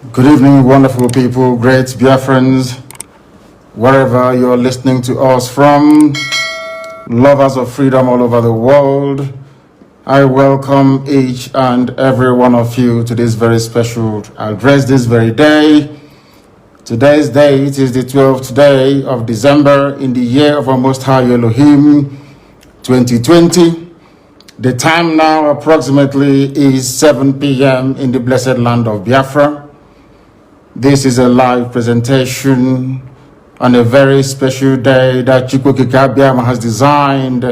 Good evening, wonderful people, great Biafrans, wherever you're listening to us from, lovers of freedom all over the world. I welcome each and every one of you to this very special address this very day. Today's date is the 12th day of December in the year of our Most High Elohim, 2020. The time now approximately is 7 p.m. in the blessed land of Biafra. This is a live presentation on a very special day that Chukwukika has designed,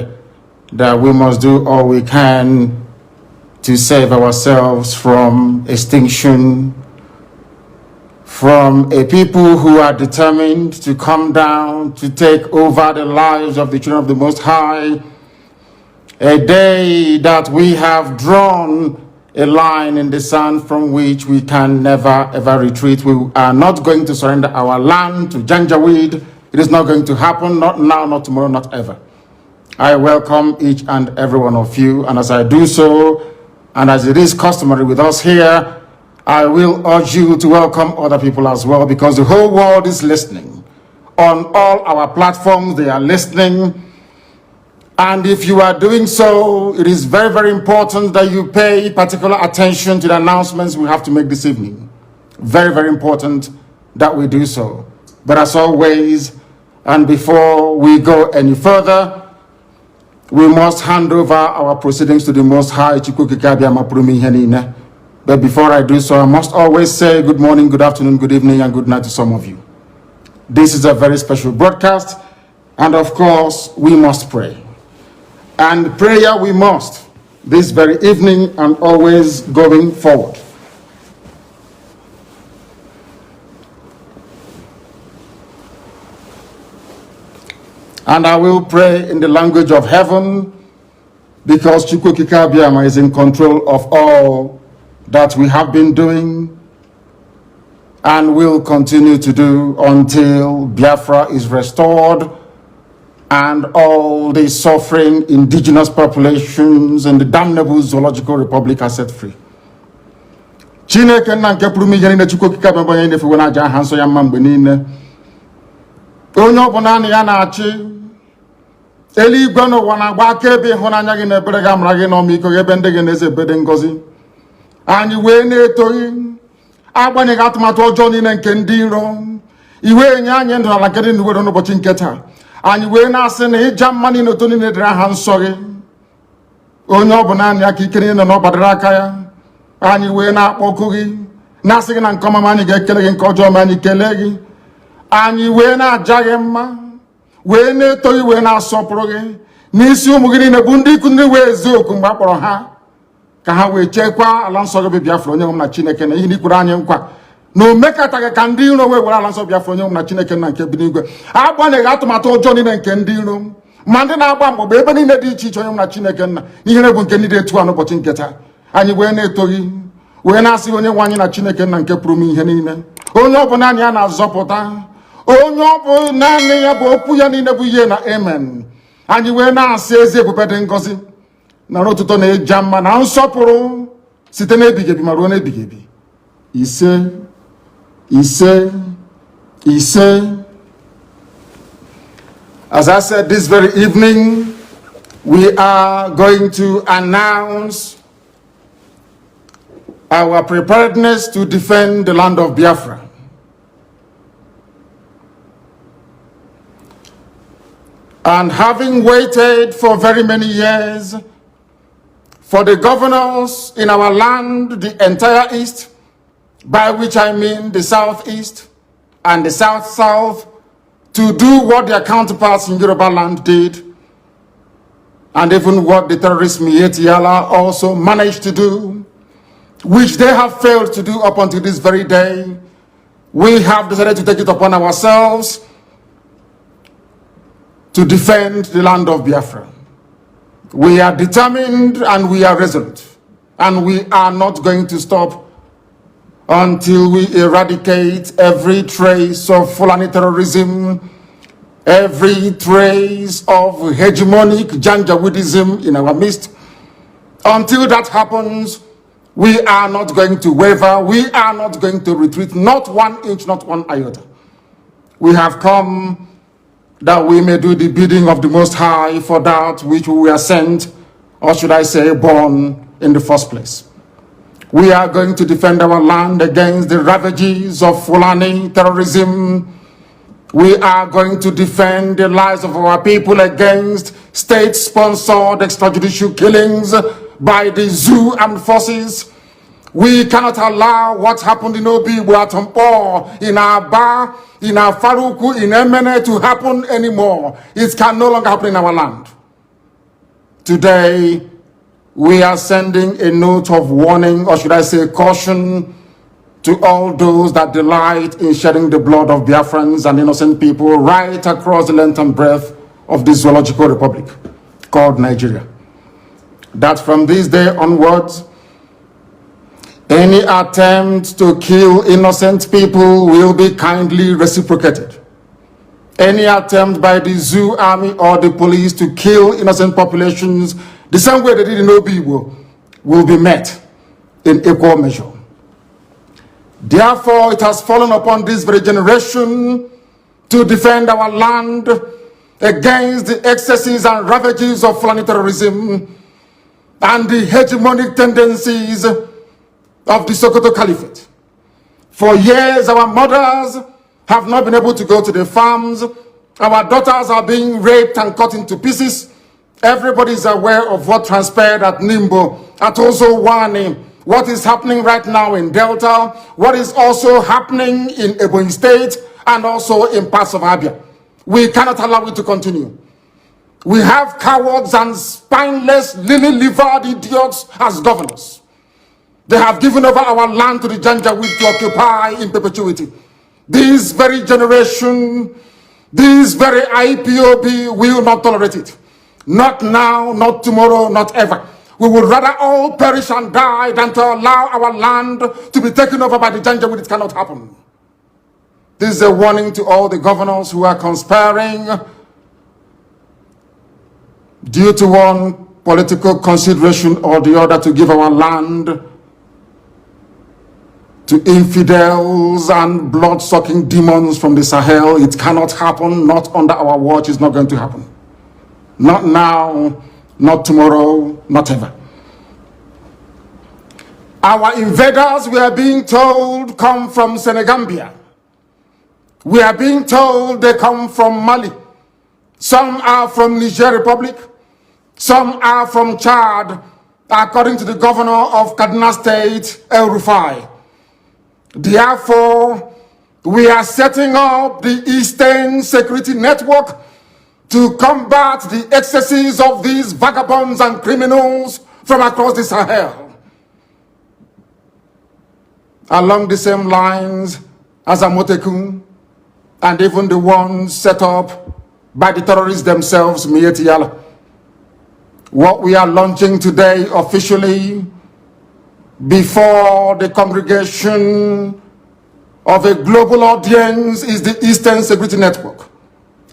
that we must do all we can to save ourselves from extinction, from a people who are determined to come down, to take over the lives of the children of the Most High. A day that we have drawn a line in the sand from which we can never ever retreat. We are not going to surrender our land to Janjaweed. It is not going to happen, not now, not tomorrow, not ever. I welcome each and every one of you, and as I do so, and as it is customary with us here, I will urge you to welcome other people as well, because the whole world is listening. On all our platforms, they are listening. And if you are doing so, it is very, very important that you pay particular attention to the announcements we have to make this evening. Very, very important that we do so. But as always, and before we go any further, we must hand over our proceedings to the Most High. But before I do so, I must always say good morning, good afternoon, good evening, and good night to some of you. This is a very special broadcast, and of course, we must pray. And prayer we must, this very evening and always going forward. And I will pray in the language of heaven, because Chukwukika Biama is in control of all that we have been doing and will continue to do until Biafra is restored and all the suffering indigenous populations in the damnable zoological republic are set free. Chineke na nke pụrụ ihe niile Chukwukika Biama onye na-efe na aja aha nsọ ya mma mgbe niile. Onye ọbụla na ya na-achị eluigwe n'ụwa na-agba akaebe ịhụnanya gị na ebere gị amara gị n'ọmịiko gị ebe ndị gị na-eze ebede ngọzi. Anyị wee na-etoghị agbanyeghị atụmatụ ọjọọ niile nke ndị iro, iwe enye anyị ndụ n'ala nke dị n'uwe n'ụbọchị nke taa. Anyị wee na-asị na ịja mma niile otu niile dịrị aha nsọ gị. Onye ọ bụ naanị aka ike niile na ọ gbadara aka ya. Anyị wee na-akpọku gị na-asị gị na nke ọma anyị ga-ekele gị, nke ọjọọ ma anyị kelee gị. Anyị wee na-aja gị mma, wee na-eto gị, wee na-asọpụrụ gị n'isi ụmụ gị niile bụ ndị ikwu ndị wee ezi oku mgbe a kpọrọ ha ka ha wee chekwaa ala nsọ gị bụ Biafra onye nwe m na Chineke na ihe n'ikwuru anyị nkwa na o mekataghị ka ndị iro wee were ala nsọ Biafra onye nwe m na Chineke na nke bi n'igwe. Agbanyeghị atụmatụ ọjọọ niile nke ndị iro ma ndị na-agba mgbagba ebe niile dị iche iche onye nwe m na Chineke nna ihere bụ nke ndị dị etu a n'ụbọchị nke taa. Anyị wee na-eto gị, wee na-asị onye nwe anyị na Chineke nna nke pụrụ m ihe niile, onye ọ bụ naanị ya na-azọpụta, onye ọ bụ naanị ya bụ okwu ya niile bụ ihe na amen. Anyị wee na-asị ezi ebube dị ngọzi na otuto na ịja mma na nsọpụrụ site n'ebighị ebi ma ruo n'ebighị ebi. Ise ise ise. As I said, this very evening we are going to announce our preparedness to defend the land of Biafra. And having waited for very many years for the governors in our land, the entire East, by which I mean the Southeast and the South-South, to do what their counterparts in Yoruba land did, and even what the terrorist Miyetti Allah also managed to do, which they have failed to do up until this very day, we have decided to take it upon ourselves to defend the land of Biafra. We are determined and we are resolute, and we are not going to stop until we eradicate every trace of Fulani terrorism, every trace of hegemonic Janjaweedism in our midst. Until that happens, We are not going to waver. We are not going to retreat, not 1 inch, not 1 iota. We have come that we may do the bidding of the Most High for that which we were sent, or should I say born in the first place. We are going to defend our land against the ravages of Fulani terrorism. We are going to defend the lives of our people against state-sponsored extrajudicial killings by the zoo armed forces. We cannot allow what happened in Obi, in Aba, in Faruku, in Emene to happen anymore. It can no longer happen in our land. Today, we are sending a note of warning, or should I say caution, to all those that delight in shedding the blood of Biafrans and innocent people right across the length and breadth of this zoological republic called Nigeria. That from this day onwards, any attempt to kill innocent people will be kindly reciprocated. Any attempt by the zoo army or the police to kill innocent populations the same way they did in Ndigbo will be met in equal measure. Therefore, it has fallen upon this very generation to defend our land against the excesses and ravages of Fulani terrorism and the hegemonic tendencies of the Sokoto Caliphate. For years, our mothers have not been able to go to the farms. Our daughters are being raped and cut into pieces. Everybody is aware of what transpired at Nnamdi, at also Wani, what is happening right now in Delta, what is also happening in Ebonyi State, and also in parts of Abia. We cannot allow it to continue. We have cowards and spineless, lily-livered idiots as governors. They have given over our land to the Janjaweed to occupy in perpetuity. This very generation, this very IPOB will not tolerate it. Not now, not tomorrow, not ever. We would rather all perish and die than to allow our land to be taken over by the Janjaweed. It cannot happen. This is a warning to all the governors who are conspiring due to one political consideration or the other to give our land to infidels and blood-sucking demons from the Sahel. It cannot happen, not under our watch. It's not going to happen. Not now, not tomorrow, not ever. Our invaders, we are being told, come from Senegambia. We are being told they come from Mali. Some are from Niger Republic. Some are from Chad, according to the governor of Kaduna State, El Rufai. Therefore, we are setting up the Eastern Security Network to combat the excesses of these vagabonds and criminals from across the Sahel. Along the same lines as Amotekun, and even the ones set up by the terrorists themselves, Mieti Yala. What we are launching today officially before the congregation of a global audience is the Eastern Security Network.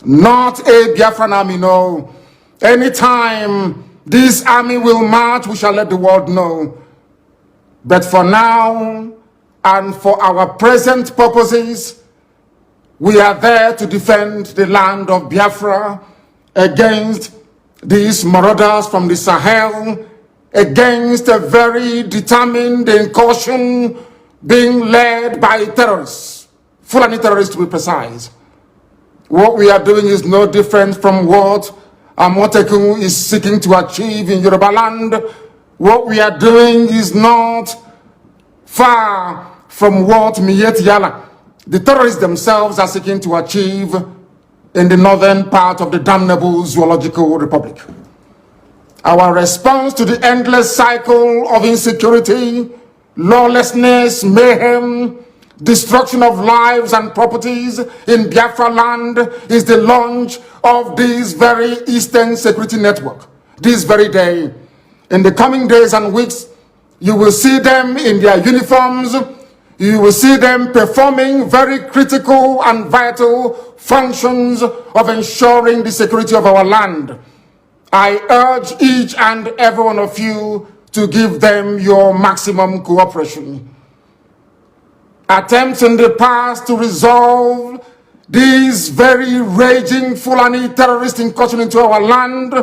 Not a Biafran army, no. Anytime this army will march, we shall let the world know. But for now, and for our present purposes, we are there to defend the land of Biafra against these marauders from the Sahel, against a very determined incursion being led by terrorists, Fulani terrorists to be precise. What we are doing is no different from what Amotekun is seeking to achieve in Yoruba land. What we are doing is not far from what Mieti Yala, the terrorists themselves, are seeking to achieve in the northern part of the damnable zoological republic. Our response to the endless cycle of insecurity, lawlessness, mayhem, destruction of lives and properties in Biafra land is the launch of this very Eastern Security Network. This very day, in the coming days and weeks, you will see them in their uniforms. You will see them performing very critical and vital functions of ensuring the security of our land. I urge each and every one of you to give them your maximum cooperation. Attempts in the past to resolve this very raging Fulani terrorist incursion into our land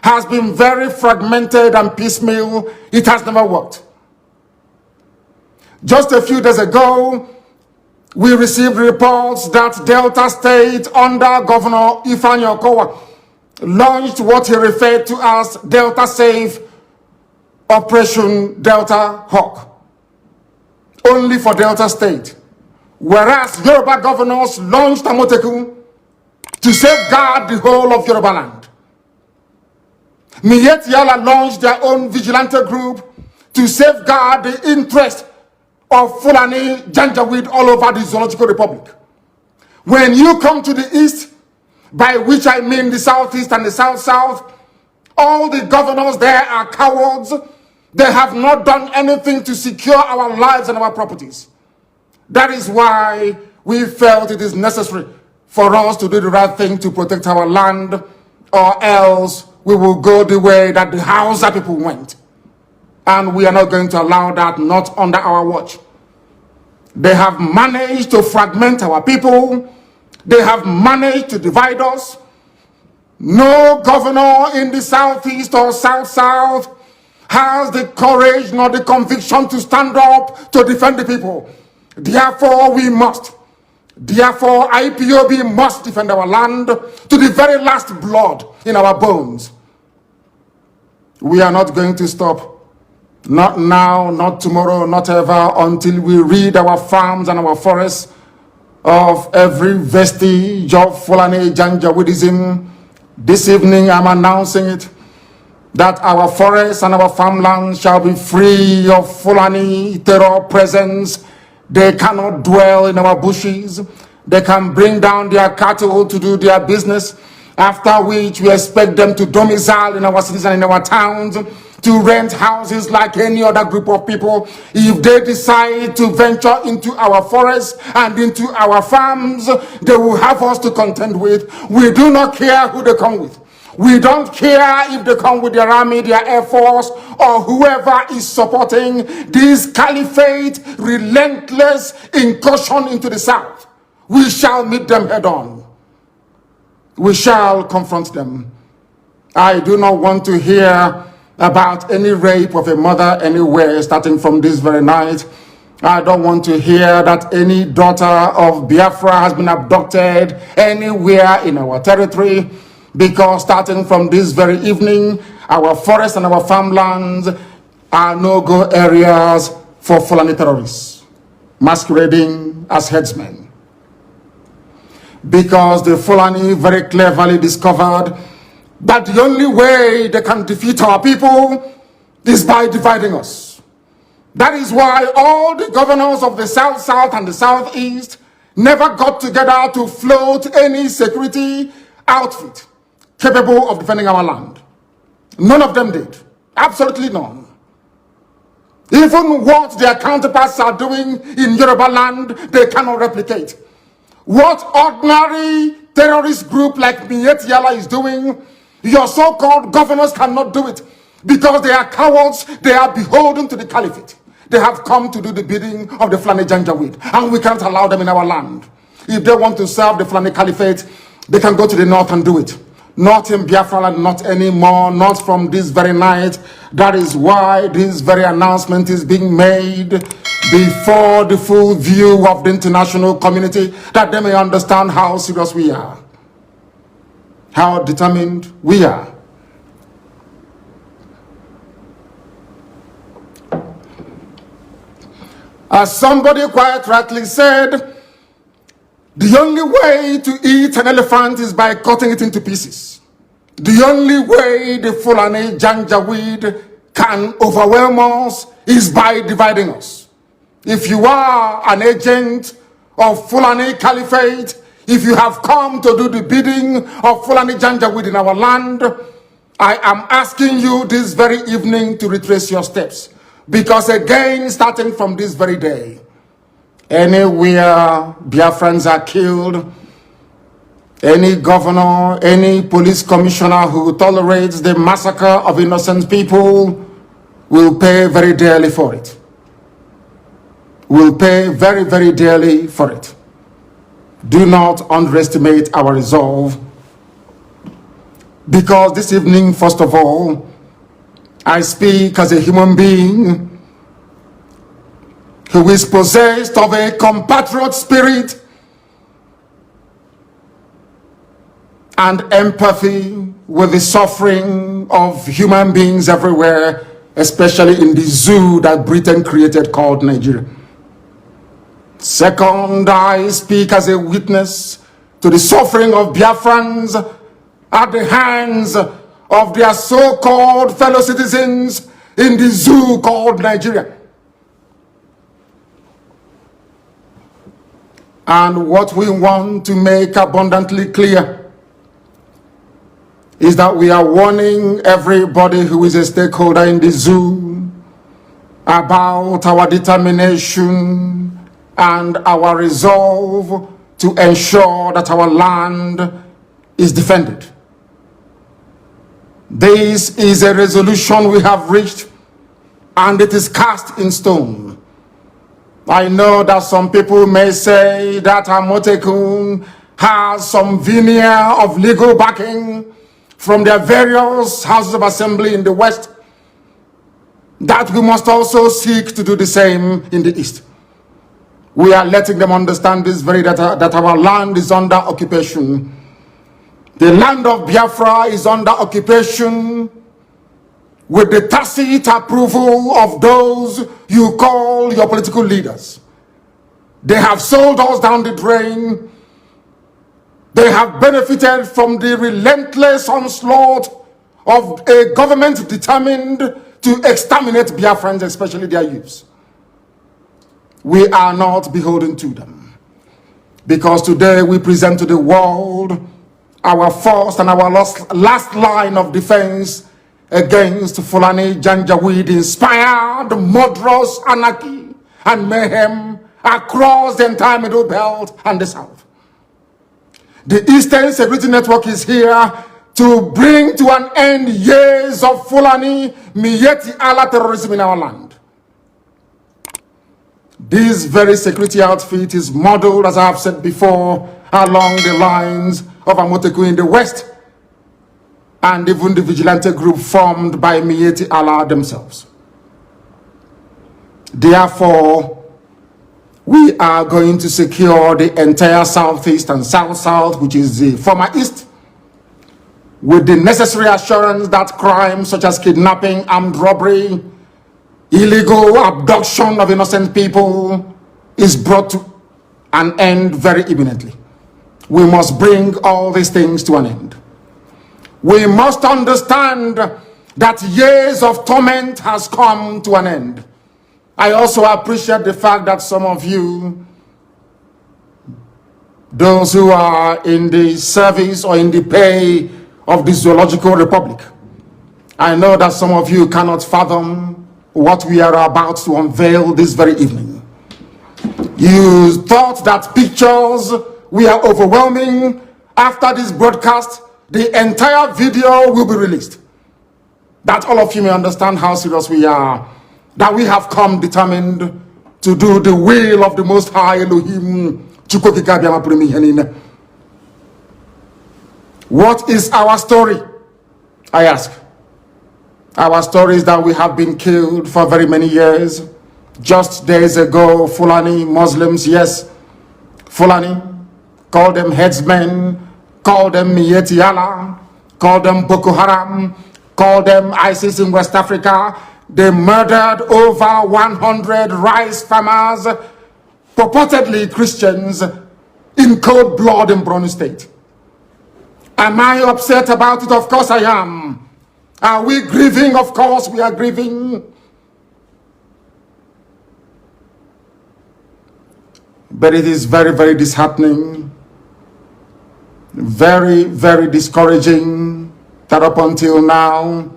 has been very fragmented and piecemeal. It has never worked. Just a few days ago, we received reports that Delta State under Governor Ifeanyi Okowa launched what he referred to as Delta Safe Operation Delta Hawk, only for Delta State. Whereas Yoruba governors launched Amotekun to safeguard the whole of Yoruba land. Miyetti Yala launched their own vigilante group to safeguard the interest of Fulani Janjaweed all over the Zoological Republic. When you come to the east, by which I mean the southeast and the south-south, all the governors there are cowards. They have not done anything to secure our lives and our properties. That is why we felt it is necessary for us to do the right thing to protect our land, or else we will go the way that the Hausa people went. And we are not going to allow that, not under our watch. They have managed to fragment our people. They have managed to divide us. No governor in the southeast or south-south has the courage nor the conviction to stand up to defend the people. Therefore, we must. Therefore, IPOB must defend our land to the very last blood in our bones. We are not going to stop. Not now, not tomorrow, not ever, until we rid our farms and our forests of every vestige of Fulani Janjaweedism. This evening, I'm announcing it, that our forests and our farmlands shall be free of Fulani terror presence. They cannot dwell in our bushes. They can bring down their cattle to do their business, after which we expect them to domicile in our cities and in our towns, to rent houses like any other group of people. If they decide to venture into our forests and into our farms, they will have us to contend with. We do not care who they come with. We don't care if they come with their army, their air force, or whoever is supporting this caliphate relentless incursion into the south. We shall meet them head on. We shall confront them. I do not want to hear about any rape of a mother anywhere starting from this very night. I don't want to hear that any daughter of Biafra has been abducted anywhere in our territory, because starting from this very evening, our forests and our farmlands are no-go areas for Fulani terrorists masquerading as headsmen. Because the Fulani very cleverly discovered that the only way they can defeat our people is by dividing us. That is why all the governors of the South-South and the Southeast never got together to float any security outfit capable of defending our land. None of them did. Absolutely none. Even what their counterparts are doing in Yoruba land, they cannot replicate. What ordinary terrorist group like Miyetti Yala is doing, your so-called governors cannot do it, because they are cowards. They are beholden to the caliphate. They have come to do the bidding of the Fulani Janjaweed, and we can't allow them in our land. If they want to serve the Fulani caliphate, they can go to the north and do it. Not in Biafra land, not anymore, not from this very night. That is why this very announcement is being made before the full view of the international community, that they may understand how serious we are, how determined we are. As somebody quite rightly said, the only way to eat an elephant is by cutting it into pieces. The only way the Fulani Janjaweed can overwhelm us is by dividing us. If you are an agent of Fulani Caliphate, if you have come to do the bidding of Fulani Janjaweed in our land, I am asking you this very evening to retrace your steps. Because again, starting from this very day, anywhere Biafrans are killed, any governor, any police commissioner who tolerates the massacre of innocent people will pay very dearly for it. Will pay very, very dearly for it. Do not underestimate our resolve, because this evening, first of all, I speak as a human being who is possessed of a compatriot spirit and empathy with the suffering of human beings everywhere, especially in the zoo that Britain created called Nigeria. Second, I speak as a witness to the suffering of Biafrans at the hands of their so-called fellow citizens in the zoo called Nigeria. And what we want to make abundantly clear is that we are warning everybody who is a stakeholder in the zoo about our determination and our resolve to ensure that our land is defended. This is a resolution we have reached, and it is cast in stone. I know that some people may say that Amotekun has some veneer of legal backing from their various houses of assembly in the West, that we must also seek to do the same in the East. We are letting them understand this very that our land is under occupation. The land of Biafra is under occupation with the tacit approval of those you call your political leaders. They have sold us down the drain. They have benefited from the relentless onslaught of a government determined to exterminate Biafrans, especially their youths. We are not beholden to them, because today we present to the world our first and our last line of defense against Fulani Janjaweed inspired murderous anarchy and mayhem across the entire Middle Belt and the South. The Eastern Security Network is here to bring to an end years of Fulani Miyetti Allah terrorism in our land. This very security outfit is modeled, as I have said before, along the lines of Amotekun in the West, and even the vigilante group formed by Miyetti Allah themselves. Therefore, we are going to secure the entire Southeast and South-South, which is the former East, with the necessary assurance that crimes such as kidnapping, armed robbery, illegal abduction of innocent people is brought to an end very imminently. We must bring all these things to an end. We must understand that years of torment has come to an end. I also appreciate the fact that some of you, those who are in the service or in the pay of the Zoological Republic, I know that some of you cannot fathom what we are about to unveil this very evening. You thought that pictures were overwhelming. After this broadcast, the entire video will be released. That all of you may understand how serious we are, that we have come determined to do the will of the Most High Elohim. What is our story? I ask. Our story is that we have been killed for very many years. Just days ago, Fulani Muslims, yes, Fulani, call them headsmen, call them Miyetti Allah, call them Boko Haram, call them ISIS in West Africa. They murdered over 100 rice farmers, purportedly Christians, in cold blood in Borno State. Am I upset about it? Of course I am. Are we grieving? Of course we are grieving. But it is very, very disheartening, very, very discouraging that up until now,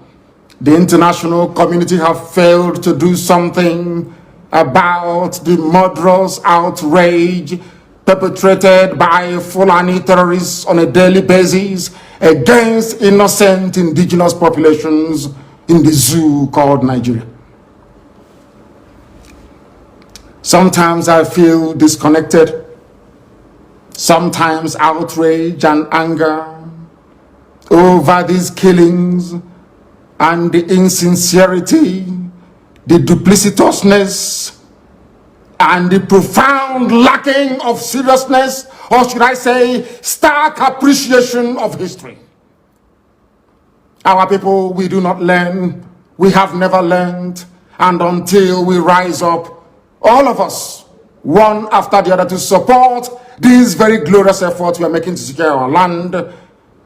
the international community have failed to do something about the murderous outrage perpetrated by Fulani terrorists on a daily basis against innocent indigenous populations in the zoo called Nigeria. Sometimes I feel disconnected, sometimes outrage and anger over these killings and the insincerity, the duplicitousness, and the profound lacking of seriousness, or should I say, stark appreciation of history. Our people, we do not learn, we have never learned, and until we rise up, all of us, one after the other, to support these very glorious efforts we are making to secure our land,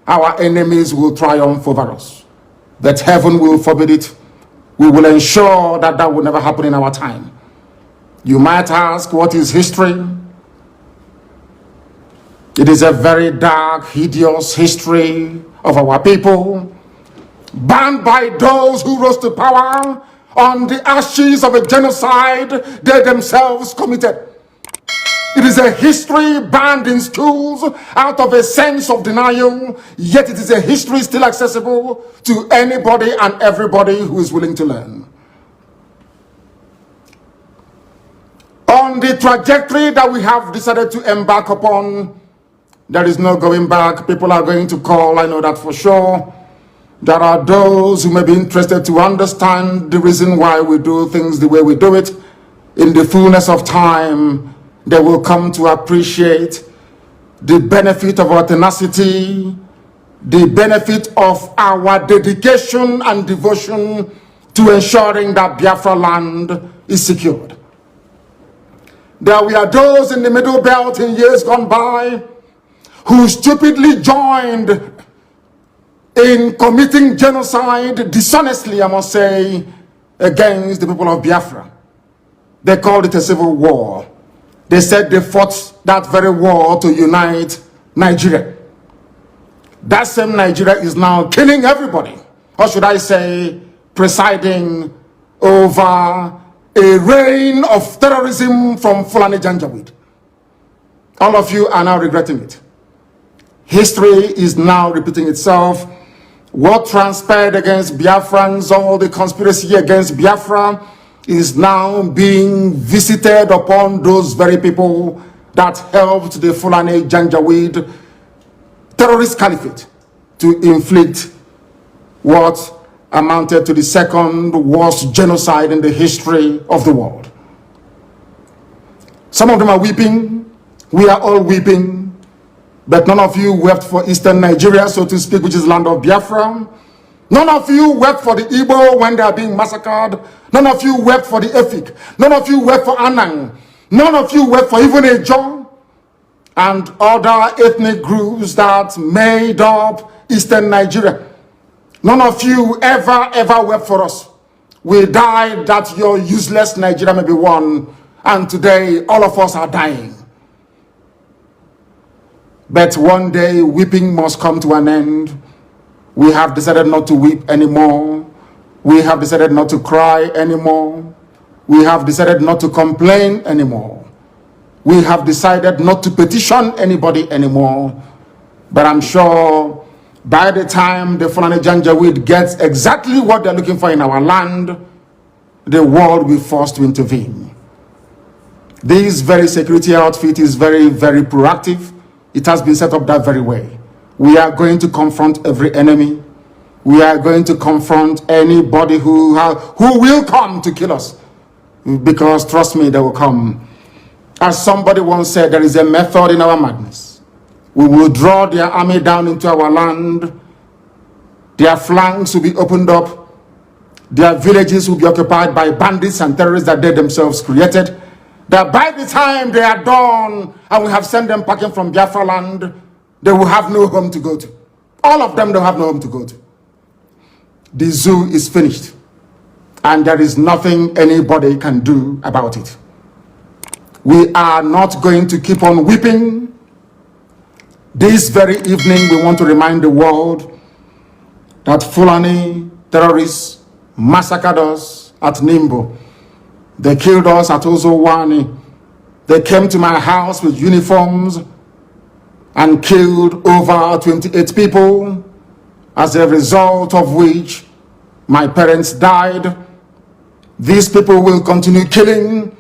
our enemies will triumph over us. That heaven will forbid it. We will ensure that that will never happen in our time. You might ask, what is history? It is a very dark, hideous history of our people, banned by those who rose to power on the ashes of a genocide they themselves committed. It is a history banned in schools out of a sense of denial, yet it is a history still accessible to anybody and everybody who is willing to learn. On the trajectory that we have decided to embark upon, there is no going back. People are going to call, I know that for sure. There are those who may be interested to understand the reason why we do things the way we do it. In the fullness of time, they will come to appreciate the benefit of our tenacity, the benefit of our dedication and devotion to ensuring that Biafra land is secured. There were those in the Middle Belt in years gone by who stupidly joined in committing genocide, dishonestly, I must say, against the people of Biafra. They called it a civil war. They said they fought that very war to unite Nigeria. That same Nigeria is now killing everybody. Or should I say, presiding over a reign of terrorism from Fulani Janjaweed. All of you are now regretting it. History is now repeating itself. What transpired against Biafrans, all the conspiracy against Biafra, is now being visited upon those very people that helped the Fulani Janjaweed terrorist caliphate to inflict what amounted to the second worst genocide in the history of the world. Some of them are weeping. We are all weeping. But none of you wept for Eastern Nigeria, so to speak, which is land of Biafra. None of you wept for the Igbo when they are being massacred. None of you wept for the Efik. None of you wept for Anang. None of you wept for even Ejo and other ethnic groups that made up Eastern Nigeria. None of you ever wept for us. We died that your useless Nigeria may be won, and today all of us are dying. But one day weeping must come to an end. We have decided not to weep anymore. We have decided not to cry anymore. We have decided not to complain anymore. We have decided not to petition anybody anymore. But I'm sure by the time the Fulani Janjaweed gets exactly what they're looking for in our land, the world will be forced to intervene. This very security outfit is very proactive. It has been set up that very way. We are going to confront every enemy. We are going to confront anybody who will come to kill us. Because trust me, they will come. As somebody once said, there is a method in our madness. We will draw their army down into our land. Their flanks will be opened up. Their villages will be occupied by bandits and terrorists that they themselves created. That by the time they are done and we have sent them packing from Biafra land, they will have no home to go to. All of them don't have no home to go to. The zoo is finished, and there is nothing anybody can do about it. We are not going to keep on weeping. This very evening, we want to remind the world that Fulani terrorists massacred us at Nnamdi. They killed us at Ozowani. They came to my house with uniforms and killed over 28 people, as a result of which my parents died. These people will continue killing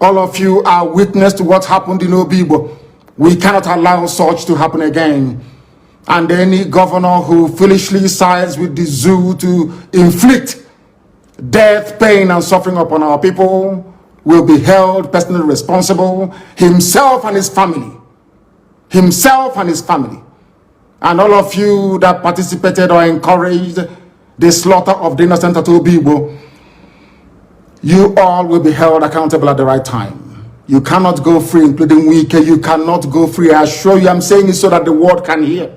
All of you are witness to what happened in Ndigbo. We cannot allow such to happen again. And any governor who foolishly sides with the zoo to inflict death, pain, and suffering upon our people will be held personally responsible, himself and his family. Himself and his family. And all of you that participated or encouraged the slaughter of the innocent at Ndigbo, you all will be held accountable at the right time. You cannot go free, including Wike. You cannot go free. I assure you, I'm saying it so that the world can hear.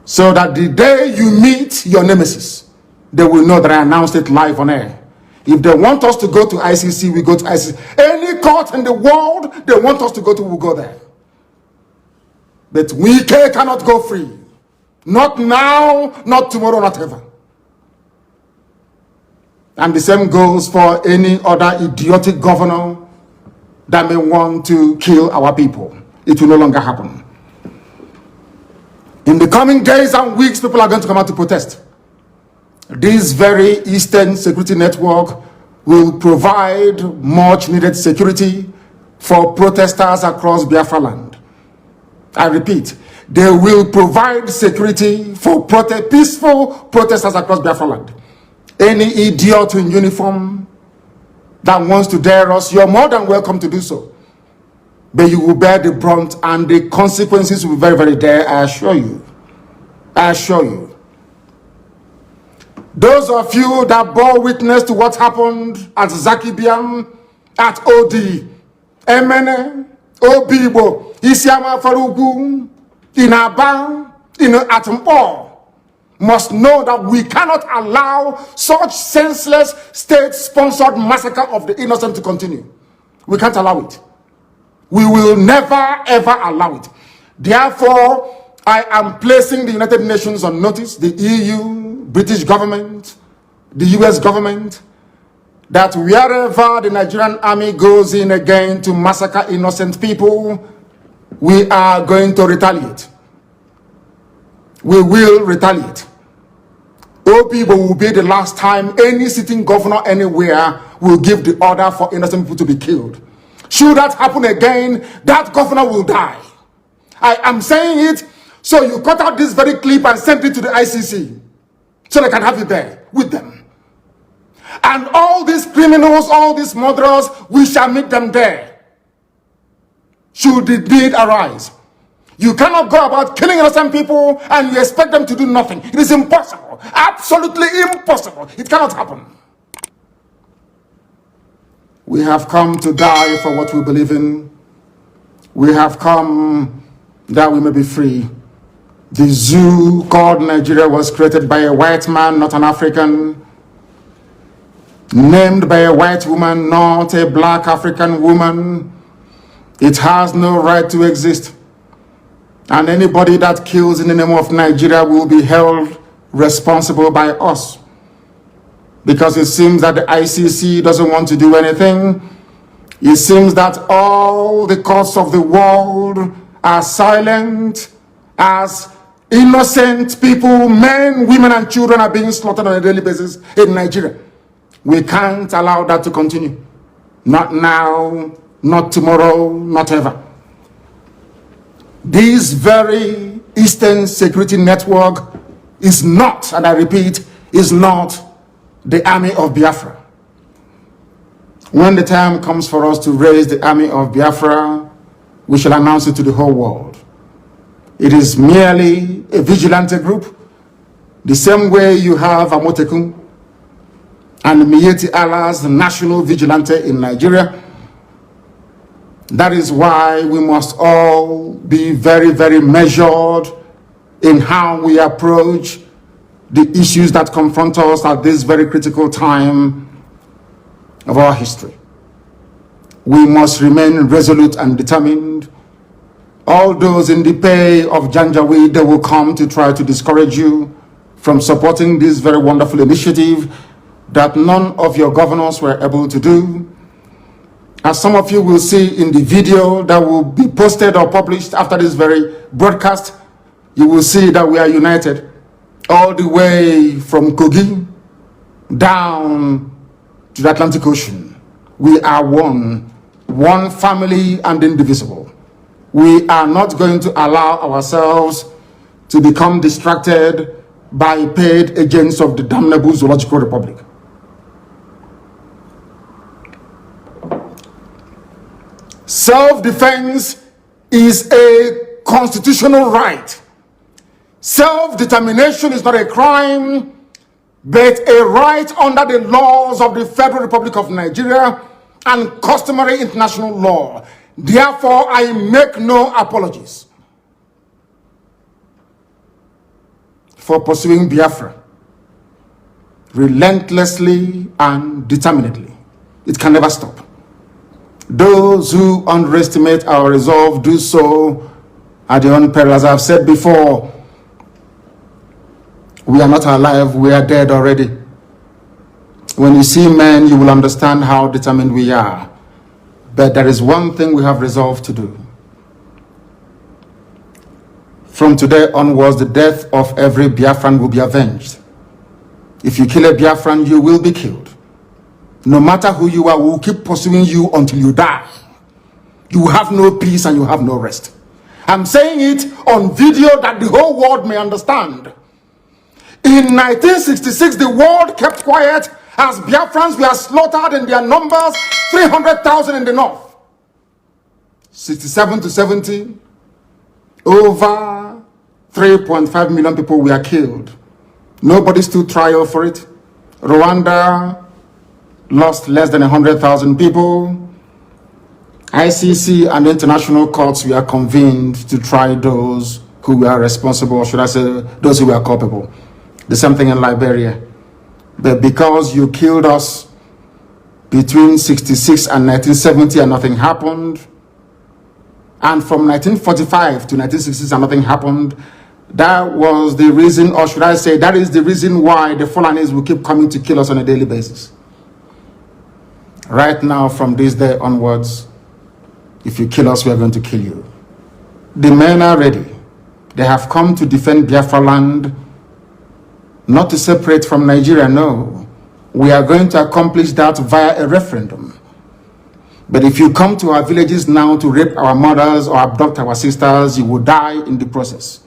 So that the day you meet your nemesis, they will know that I announced it live on air. If they want us to go to ICC, we go to ICC. Any court in the world they want us to go to, we'll go there. But Wike cannot go free. Not now, not tomorrow, not ever. And the same goes for any other idiotic governor that may want to kill our people. It will no longer happen. In the coming days and weeks, people are going to come out to protest. This very Eastern Security Network will provide much needed security for protesters across Biafra land. I repeat, they will provide security for peaceful protesters across Biafra land. Any idiot in uniform that wants to dare us, you're more than welcome to do so. But you will bear the brunt and the consequences will be very, very dire, I assure you. I assure you. Those of you that bore witness to what happened at Zakibiam, at OD, Emene, Obibo, Isiama Farugu, in Aba, in Atampo, must know that we cannot allow such senseless state-sponsored massacre of the innocent to continue. We can't allow it. We will never, ever allow it. Therefore, I am placing the United Nations on notice, the EU, British government, the US government, that wherever the Nigerian army goes in again to massacre innocent people, we are going to retaliate. We will retaliate. Obibo will be the last time any sitting governor anywhere will give the order for innocent people to be killed. Should that happen again, that governor will die. I am saying it, so you cut out this very clip and send it to the ICC, so they can have it there with them. And all these criminals, all these murderers, we shall meet them there. Should the need arise. You cannot go about killing innocent people and you expect them to do nothing. It is impossible. Absolutely impossible. It cannot happen. We have come to die for what we believe in. We have come that we may be free. The zoo called Nigeria was created by a white man, not an African. Named by a white woman, not a black African woman. It has no right to exist. And anybody that kills in the name of Nigeria will be held responsible by us. Because it seems that the ICC doesn't want to do anything. It seems that all the courts of the world are silent as innocent people, men, women, and children are being slaughtered on a daily basis in Nigeria. We can't allow that to continue. Not now, not tomorrow, not ever. This very Eastern Security Network is not, and I repeat, is not the army of Biafra. When the time comes for us to raise the army of Biafra, we shall announce it to the whole world. It is merely a vigilante group, the same way you have Amotekun and Miyetti Allah's national vigilante in Nigeria. That is why we must all be very, very measured in how we approach the issues that confront us at this very critical time of our history. We must remain resolute and determined. All those in the pay of Janjaweed, they will come to try to discourage you from supporting this very wonderful initiative that none of your governors were able to do. As some of you will see in the video that will be posted or published after this very broadcast, you will see that we are united all the way from Kogi down to the Atlantic Ocean. We are one family and indivisible. We are not going to allow ourselves to become distracted by paid agents of the damnable zoological republic. Self-defense is a constitutional right. Self-determination is not a crime, but a right under the laws of the Federal Republic of Nigeria and customary international law. Therefore, I make no apologies for pursuing Biafra relentlessly and determinedly. It can never stop. Those who underestimate our resolve do so at their own peril. As I've said before, we are not alive, we are dead already. When you see men, you will understand how determined we are. But there is one thing we have resolved to do. From today onwards, the death of every Biafran will be avenged. If you kill a Biafran, you will be killed. No matter who you are, we will keep pursuing you until you die. You have no peace and you have no rest. I'm saying it on video that the whole world may understand. In 1966, the world kept quiet as Biafrans were slaughtered in their numbers, 300,000 in the north. 67 to 70, over 3.5 million people were killed. Nobody stood trial for it. Rwanda lost less than 100,000 people. ICC and international courts were convened to try those who were responsible, or should I say, those who were culpable. The same thing in Liberia. But because you killed us between 66 and 1970 and nothing happened, and from 1945 to 1966 and nothing happened, that was the reason, or should I say, that is the reason why the Fulanis will keep coming to kill us on a daily basis. Right now, from this day onwards, if you kill us, we are going to kill you. The men are ready. They have come to defend Biafra land, not to separate from Nigeria, no. We are going to accomplish that via a referendum. But if you come to our villages now to rape our mothers or abduct our sisters, you will die in the process.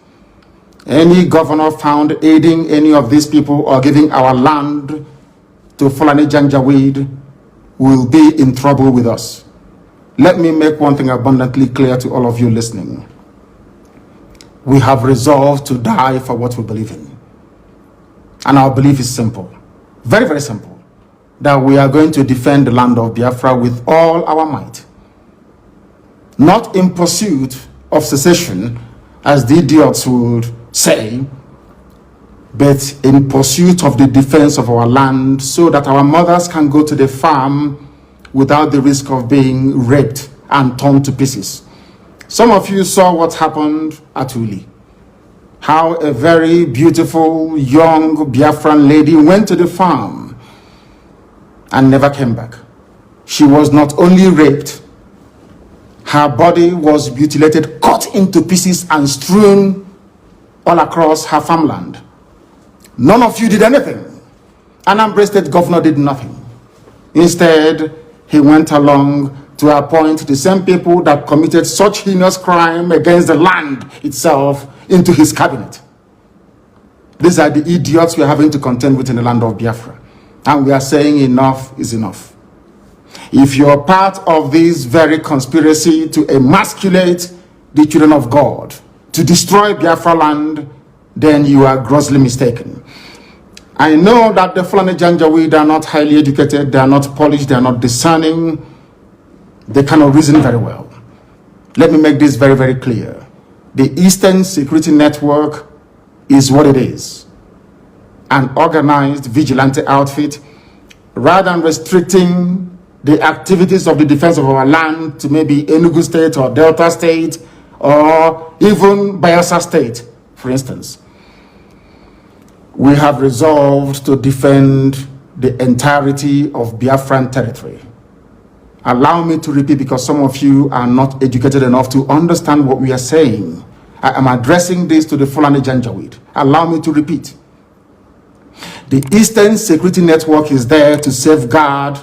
Any governor found aiding any of these people or giving our land to Fulani Janjaweed will be in trouble with us. Let me make one thing abundantly clear to all of you listening. We have resolved to die for what we believe in. And our belief is simple, very, very simple, that we are going to defend the land of Biafra with all our might. Not in pursuit of secession, as the idiots would say, but in pursuit of the defense of our land so that our mothers can go to the farm without the risk of being raped and torn to pieces. Some of you saw what happened at Uli. How a very beautiful young Biafran lady went to the farm and never came back. She was not only raped, her body was mutilated, cut into pieces and strewn all across her farmland. None of you did anything. Nnamdi State Governor did nothing. Instead, he went along to appoint the same people that committed such heinous crime against the land itself into his cabinet. These are the idiots we are having to contend with in the land of Biafra. And we are saying enough is enough. If you're part of this very conspiracy to emasculate the children of God, to destroy Biafra land, then you are grossly mistaken. I know that the Fulani Janjaweed are not highly educated, they are not polished, they are not discerning, they cannot reason very well. Let me make this very, very clear. The Eastern Security Network is what it is. An organized vigilante outfit, rather than restricting the activities of the defense of our land to maybe Enugu State or Delta State or even Bayelsa State, for instance. We have resolved to defend the entirety of Biafran territory. Allow me to repeat, because some of you are not educated enough to understand what we are saying. I am addressing this to the Fulani Janjaweed. Allow me to repeat. The Eastern Security Network is there to safeguard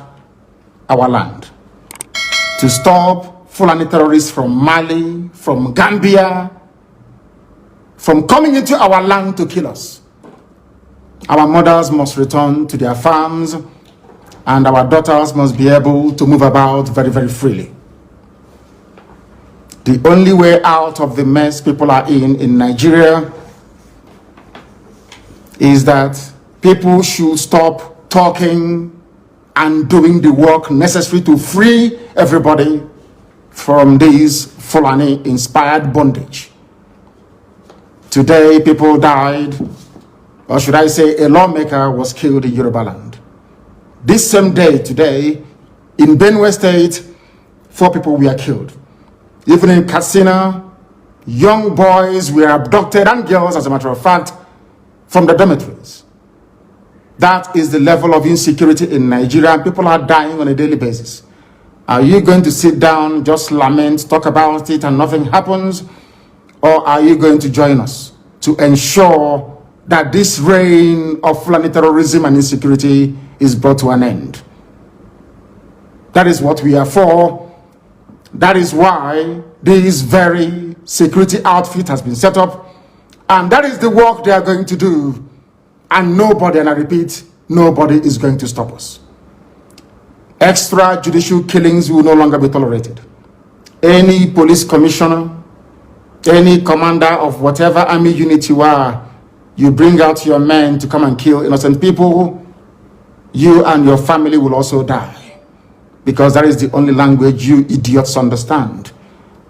our land, to stop Fulani terrorists from Mali, from Gambia, from coming into our land to kill us. Our mothers must return to their farms, and our daughters must be able to move about very, very freely. The only way out of the mess people are in Nigeria is that people should stop talking and doing the work necessary to free everybody from this Fulani-inspired bondage. Today, people died, or should I say a lawmaker was killed in Yoruba land. This same day, today, in Benue State, 4 people were killed. Even in Katsina, young boys were abducted, and girls, as a matter of fact, from the dormitories. That is the level of insecurity in Nigeria, and people are dying on a daily basis. Are you going to sit down, just lament, talk about it, and nothing happens? Or are you going to join us to ensure that this reign of Fulani terrorism and insecurity is brought to an end? That is what we are for. That is why this very security outfit has been set up. And that is the work they are going to do. And nobody, and I repeat, nobody is going to stop us. Extrajudicial killings will no longer be tolerated. Any police commissioner, any commander of whatever army unit you are, you bring out your men to come and kill innocent people, you and your family will also die. Because that is the only language you idiots understand.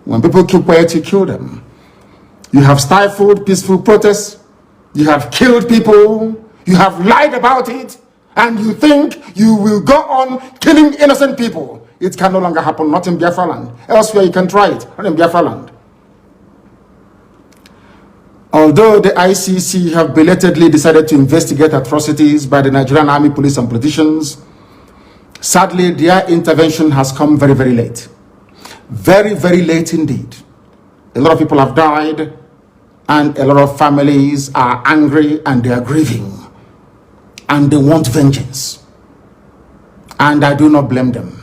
When people keep quiet, you kill them. You have stifled peaceful protests. You have killed people. You have lied about it. And you think you will go on killing innocent people. It can no longer happen, not in Biafra land. Elsewhere you can try it, not in Biafra land. Although the ICC have belatedly decided to investigate atrocities by the Nigerian Army, police, and politicians, sadly, their intervention has come very, very late. Very, very late indeed. A lot of people have died, and a lot of families are angry and they are grieving. And they want vengeance. And I do not blame them.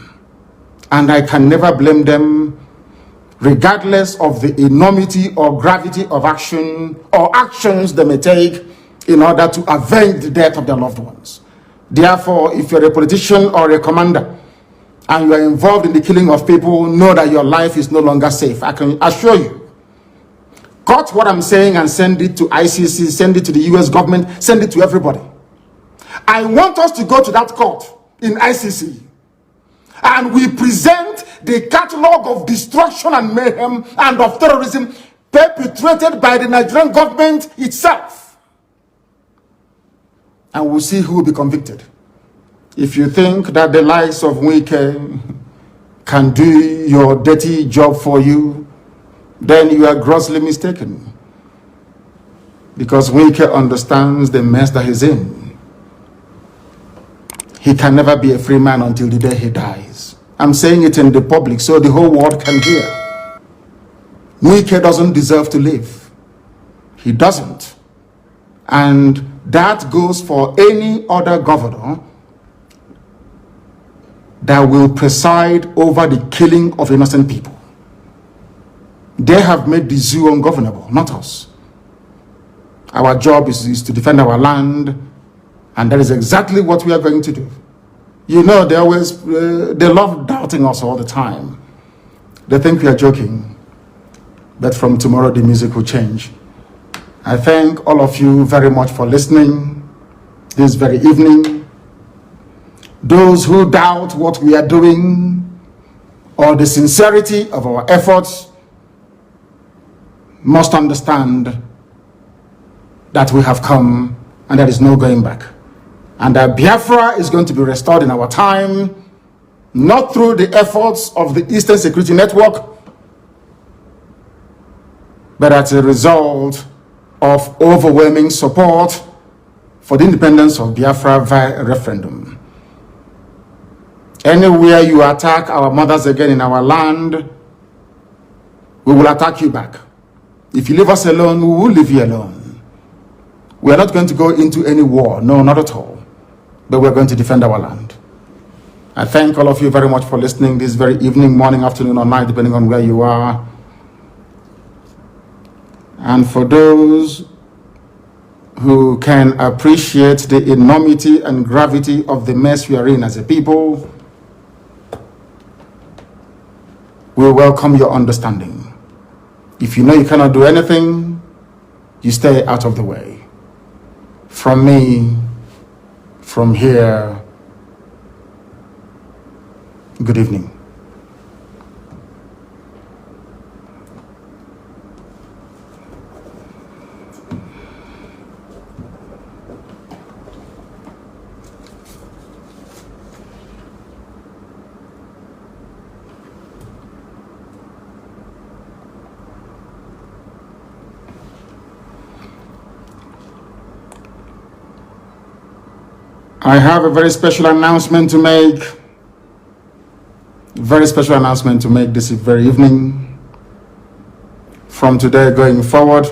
And I can never blame them, regardless of the enormity or gravity of action or actions they may take in order to avenge the death of their loved ones. Therefore, if you're a politician or a commander and you are involved in the killing of people, know that your life is no longer safe. I can assure you. Cut what I'm saying and send it to ICC, send it to the US government, send it to everybody. I want us to go to that court in ICC and we present the catalog of destruction and mayhem and of terrorism perpetrated by the Nigerian government itself. And we'll see who will be convicted. If you think that the likes of Wike can do your dirty job for you, then you are grossly mistaken. Because Wike understands the mess that he's in. He can never be a free man until the day he dies. I'm saying it in the public so the whole world can hear. Wike doesn't deserve to live. He doesn't. And that goes for any other governor that will preside over the killing of innocent people. They have made the zoo ungovernable, not us. Our job is to defend our land, and that is exactly what we are going to do. You know, they love doubting us all the time. They think we are joking. But from tomorrow, the music will change. I thank all of you very much for listening this very evening. Those who doubt what we are doing or the sincerity of our efforts must understand that we have come and there is no going back. And that Biafra is going to be restored in our time, not through the efforts of the Eastern Security Network, but as a result of overwhelming support for the independence of Biafra via a referendum. Anywhere you attack our mothers again in our land, we will attack you back. If you leave us alone, we will leave you alone. We are not going to go into any war, no, not at all. But we are going to defend our land. I thank all of you very much for listening this very evening, morning, afternoon, or night, depending on where you are. And for those who can appreciate the enormity and gravity of the mess we are in as a people, we welcome your understanding. If you know you cannot do anything, you stay out of the way. From me, from here, good evening. I have a very special announcement to make. Very special announcement to make this very evening. From today going forward,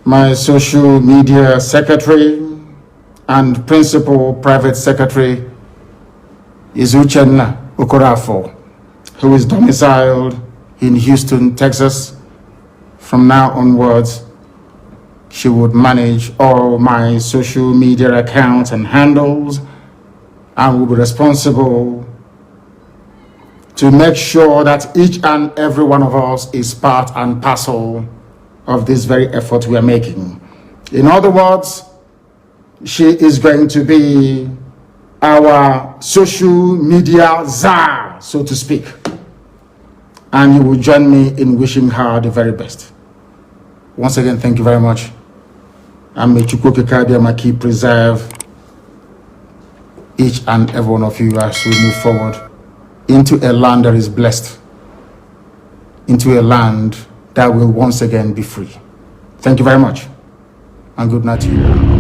my social media secretary and principal private secretary is Uchenna Okorafo, who is domiciled in Houston, Texas. From now onwards, she would manage all my social media accounts and handles and will be responsible to make sure that each and every one of us is part and parcel of this very effort we are making. In other words, she is going to be our social media czar, so to speak. And you will join me in wishing her the very best. Once again, thank you very much. And may Chukwu Maki preserve each and every one of you as we move forward into a land that is blessed, into a land that will once again be free. Thank you very much, and good night to you.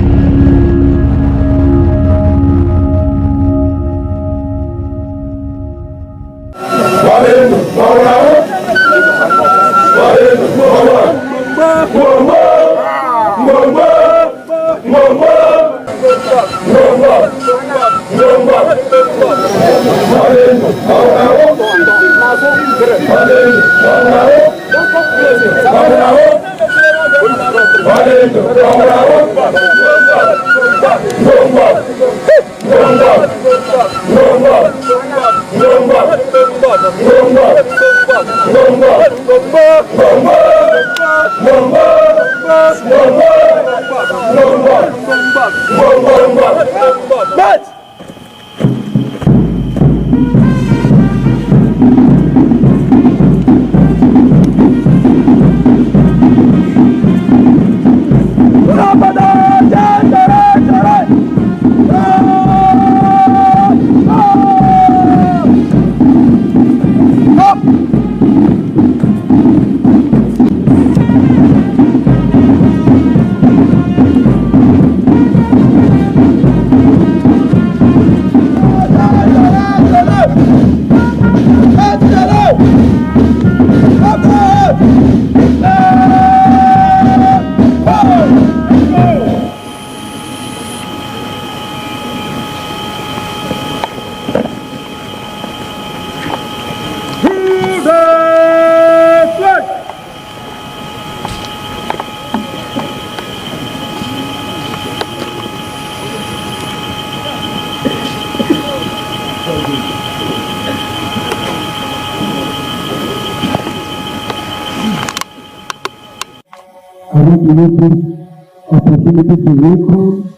Opportunity to welcome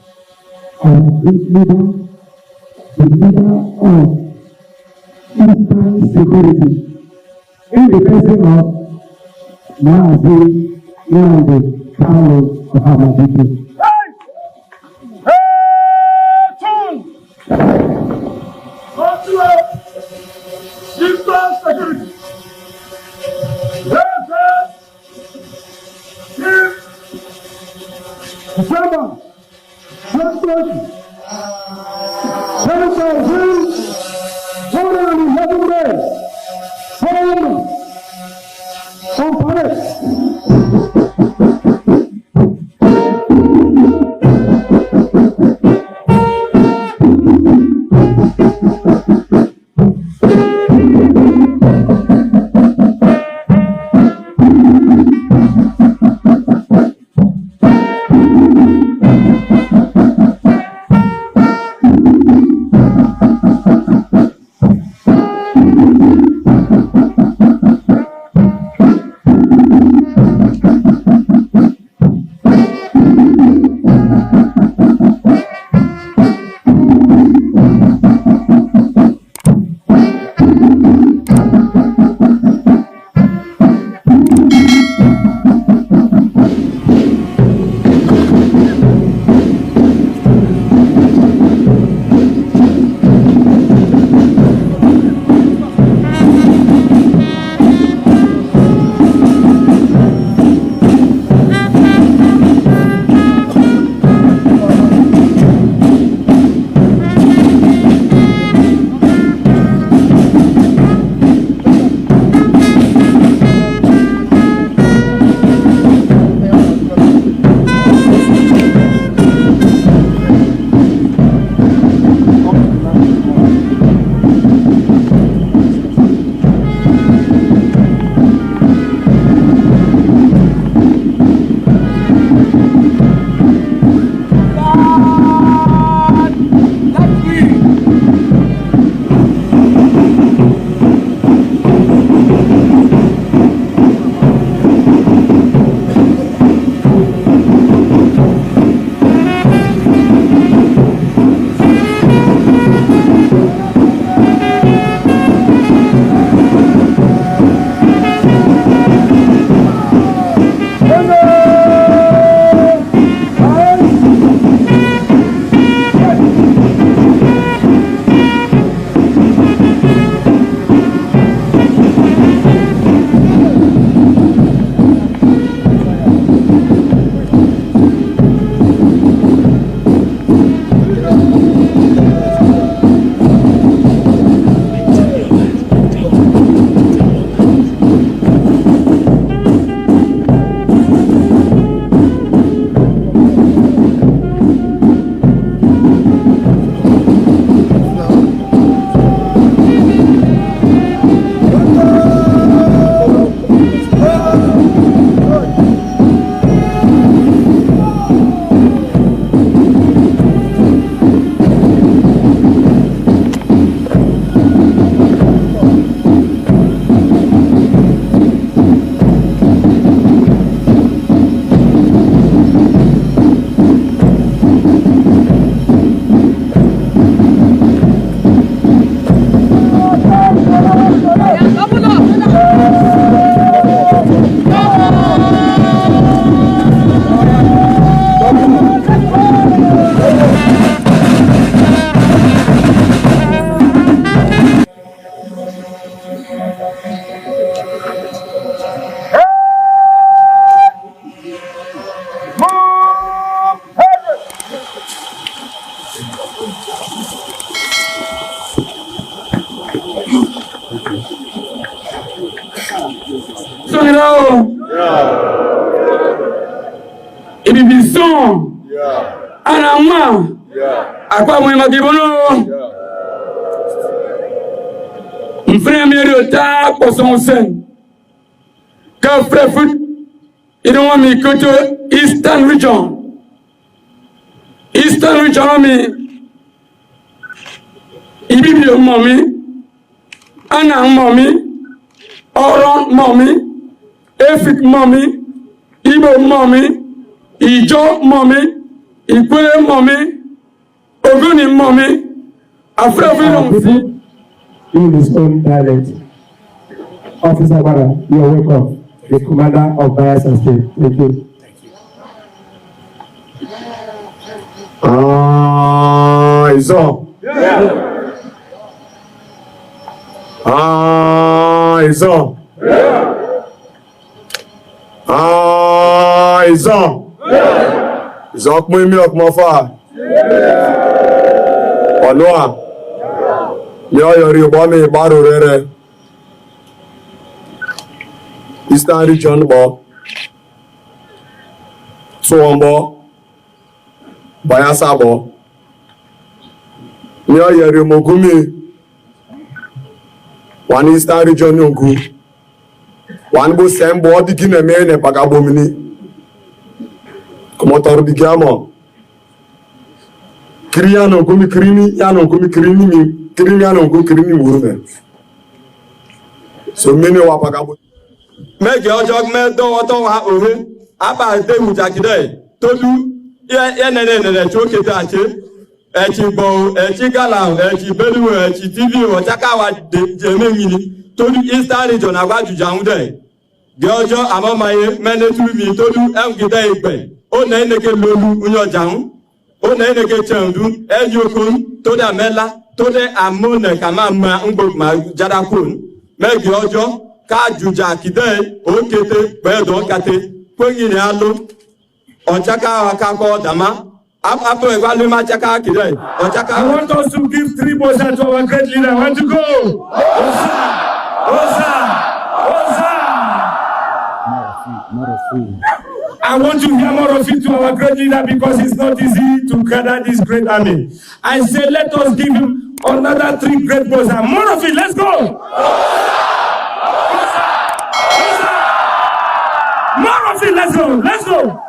our great leader, the leader of Eastern security, in the person of Nnamdi Kanu of Ahmadiyya. So you know, it be song. And I'm I quite want to give on frame your tap or some sen. Go fretful. You don't want me to go to Eastern region. Eastern region, me. Ibibio mommy. Anna mommy. Oron mommy. Efik mommy. Igbo mommy. Ijo mommy. Igwe mommy. Ogoni mommy. Afrofil in his own dialect. Officer Bada, you are welcome. The commander of Biafran State. Thank you. It's on. It's on. It's on. It's on. Onua. Yo Yoruba mi baro rere. Eastern region bo. Suwombo. Bayasa bo. Yo Yoruba gumi. One Eastern region yongu. One bo sembo digine mene pagabomini. Kumotor bigamo. Kriano gumi krimi, yano gumi krimi mi. Criminal go criminal woman. So many wapagabo. Make your jog me do what ha ohe. Aba de mujakide. Tolu ye choke tache. Echi bo, echi galang, echi belu, echi TV o chakawa de jemini. Tolu Eastern region agwa jujangude. Gyojo amamaye mene tu mi tolu gide igbe. O na neke lolu unyo jang. O na neke chandu ejokun toda mela. Tode amone kama ma ngbo ma jada kun megi ojo ka juja kide okete pedo kate kwengi ni alo ochaka akako dama apo egwalu ma chaka kide ochaka. I want us to give 3 balls to our great leader. I want to go. Osa. I want to hear more of it to our great leader because it's not easy to gather this great army. I say let us give him another 3 great balls and more of it. Let's go. More of it. Let's go.